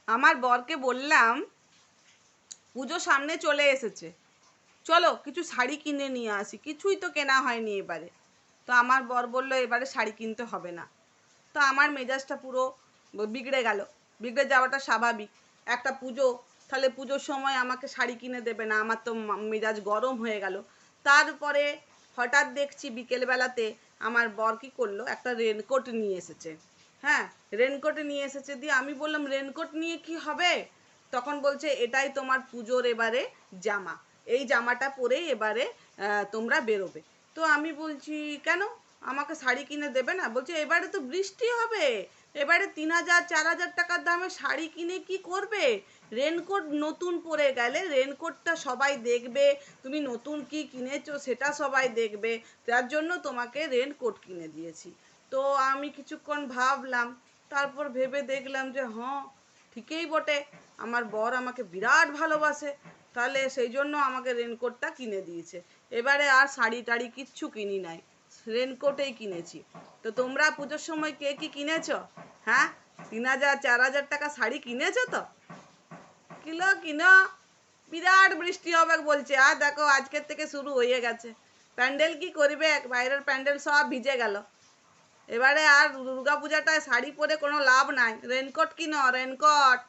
আমার বরকে বললাম পুজো সামনে চলে এসেছে, চলো কিছু শাড়ি কিনে নিয়ে আসি। কিছুই তো কেনা হয়নি এবারে। তো আমার বর বললো এবারে শাড়ি কিনতে হবে না। তো আমার মেজাজটা পুরো বিগড়ে গেল। বিগড়ে যাওয়াটা স্বাভাবিক, একটা পুজো, তাহলে পুজোর সময় আমাকে শাড়ি কিনে দেবে না, আমার তো মেজাজ গরম হয়ে গেল। তারপরে হঠাৎ দেখছি বিকেলবেলাতে আমার বর কী করলো, একটা রেনকোট নিয়ে এসেছে। হ্যাঁ, রেনকোট নিয়ে এসেছে। দিয়ে আমি বললাম রেনকোট নিয়ে কি হবে? তখন বলছে এটাই তোমার পুজোর এবারে জামা, এই জামাটা পরেই এবারে তোমরা বেরোবে। তো আমি বলছি কেন, আমাকে শাড়ি কিনে দেবে না? বলছে এবারে তো বৃষ্টি হবে, এবারে 3,000 4,000 টাকার দামে শাড়ি কিনে কি করবে? রেনকোট নতুন পরে গেলে রেনকোটটা সবাই দেখবে, তুমি নতুন কি কিনেছো সেটা সবাই দেখবে, তার জন্য তোমাকে রেনকোট কিনে দিয়েছি। তো আমি কিছুক্ষণ ভাবলাম, তারপর ভেবে দেখলাম যে হ্যাঁ, ঠিকই বটে, আমার বর আমাকে বিরাট ভালোবাসে, তাহলে সেই জন্য আমাকে রেনকোটটা কিনে দিয়েছে। এবারে আর শাড়ি টাড়ি কিচ্ছু কিনি নাই, রেনকোটেই কিনেছি। তো তোমরা পুজোর সময় কে কি কিনেছো? হ্যাঁ, 3,000 4,000 টাকা শাড়ি কিনেছো তো? কিলো কিনো, বিরাট বৃষ্টি হবে বলছে। আর দেখো আজকের থেকে শুরু হয়ে গেছে। প্যান্ডেল কি করবে, বাইরের প্যান্ডেল সব ভিজে গেল। এবারে আর দুর্গা পূজাটায় শাড়ি পরে কোনো লাভ নাই, রেনকোট কিনো, রেনকোট।